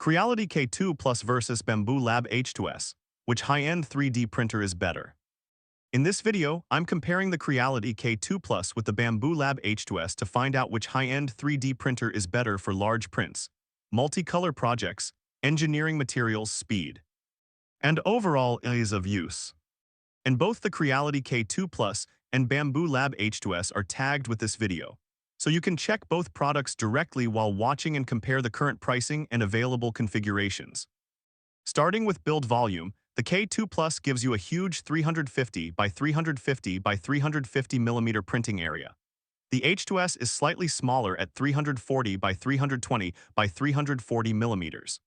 Creality K2 Plus versus Bambu Lab H2S. Which high-end 3D printer is better? In this video, I'm comparing the Creality K2 Plus with the Bambu Lab H2S to find out which high-end 3D printer is better for large prints, multicolor projects, engineering materials, speed, and overall ease of use. And both the Creality K2 Plus and Bambu Lab H2S are tagged with this video, so you can check both products directly while watching and compare the current pricing and available configurations. Starting with build volume, the K2 Plus gives you a huge 350 by 350 by 350 mm printing area. The H2S is slightly smaller at 340 by 320 by 340 mm.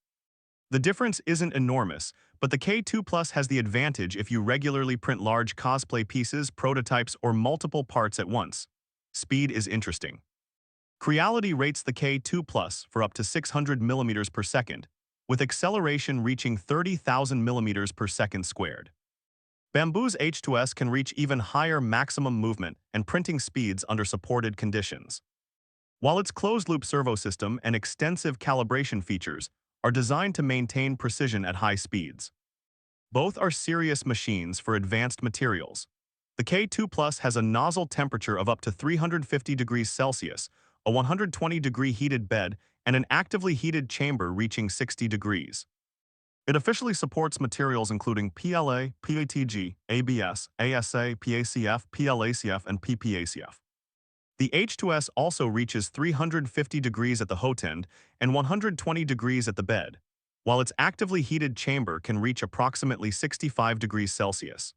The difference isn't enormous, but the K2 Plus has the advantage if you regularly print large cosplay pieces, prototypes, or multiple parts at once. Speed is interesting. Creality rates the K2 Plus for up to 600 mm per second, with acceleration reaching 30,000 mm per second squared. Bambu's H2S can reach even higher maximum movement and printing speeds under supported conditions. While its closed-loop servo system and extensive calibration features are designed to maintain precision at high speeds. Both are serious machines for advanced materials. The K2 Plus has a nozzle temperature of up to 350 degrees Celsius, a 120-degree heated bed, and an actively heated chamber reaching 60 degrees. It officially supports materials including PLA, PETG, ABS, ASA, PACF, PLACF, and PPACF. The H2S also reaches 350 degrees at the hot end and 120 degrees at the bed, while its actively heated chamber can reach approximately 65 degrees Celsius.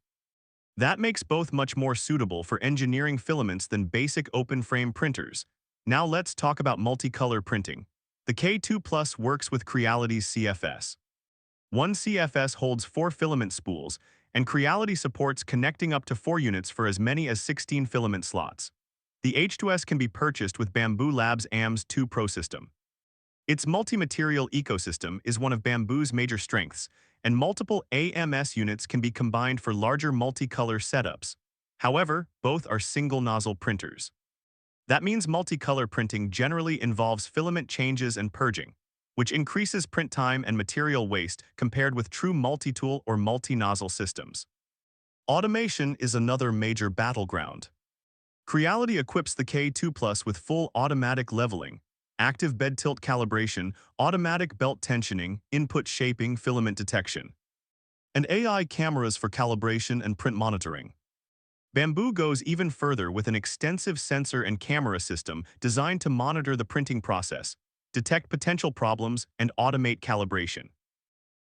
That makes both much more suitable for engineering filaments than basic open-frame printers. Now let's talk about multicolor printing. The K2 Plus works with Creality's CFS. One CFS holds 4 filament spools, and Creality supports connecting up to 4 units for as many as 16 filament slots. The H2S can be purchased with Bambu Lab's AMS2 Pro system. Its multi-material ecosystem is one of Bambu's major strengths, and multiple AMS units can be combined for larger multicolor setups. However, both are single-nozzle printers. That means multicolor printing generally involves filament changes and purging, which increases print time and material waste compared with true multi-tool or multi-nozzle systems. Automation is another major battleground. Creality equips the K2 Plus with full automatic leveling, active bed tilt calibration, automatic belt tensioning, input shaping, filament detection, and AI cameras for calibration and print monitoring. Bambu goes even further with an extensive sensor and camera system designed to monitor the printing process, detect potential problems, and automate calibration.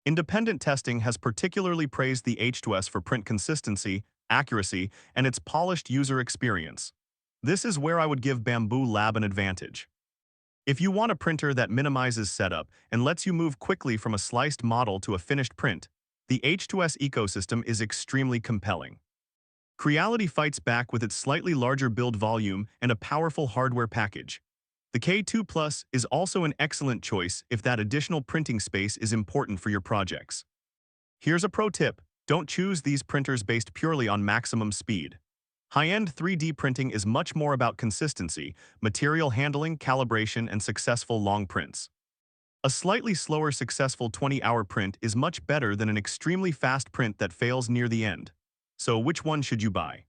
Independent testing has particularly praised the H2S for print consistency, accuracy, and its polished user experience. This is where I would give Bambu Lab an advantage. If you want a printer that minimizes setup and lets you move quickly from a sliced model to a finished print, the H2S ecosystem is extremely compelling. Creality fights back with its slightly larger build volume and a powerful hardware package. The K2 Plus is also an excellent choice if that additional printing space is important for your projects. Here's a pro tip: don't choose these printers based purely on maximum speed. High-end 3D printing is much more about consistency, material handling, calibration, and successful long prints. A slightly slower successful 20-hour print is much better than an extremely fast print that fails near the end. So which one should you buy?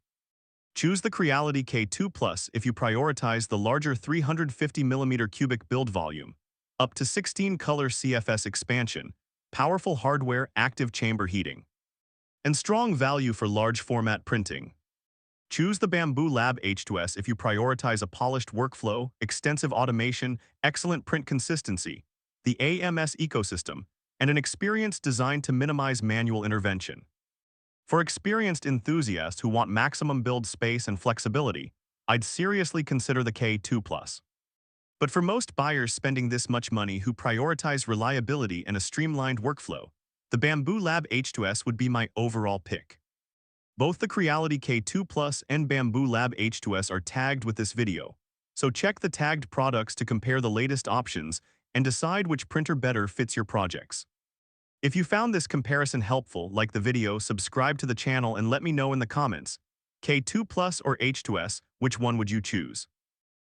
Choose the Creality K2 Plus if you prioritize the larger 350 mm cubic build volume, up to 16 color CFS expansion, powerful hardware, active chamber heating, and strong value for large format printing. Choose the Bambu Lab H2S if you prioritize a polished workflow, extensive automation, excellent print consistency, the AMS ecosystem, and an experience designed to minimize manual intervention. For experienced enthusiasts who want maximum build space and flexibility, I'd seriously consider the K2 Plus. But for most buyers spending this much money who prioritize reliability and a streamlined workflow, the Bambu Lab H2S would be my overall pick. Both the Creality K2 Plus and Bambu Lab H2S are tagged with this video, so check the tagged products to compare the latest options and decide which printer better fits your projects. If you found this comparison helpful, like the video, subscribe to the channel, and let me know in the comments. K2 Plus or H2S, which one would you choose?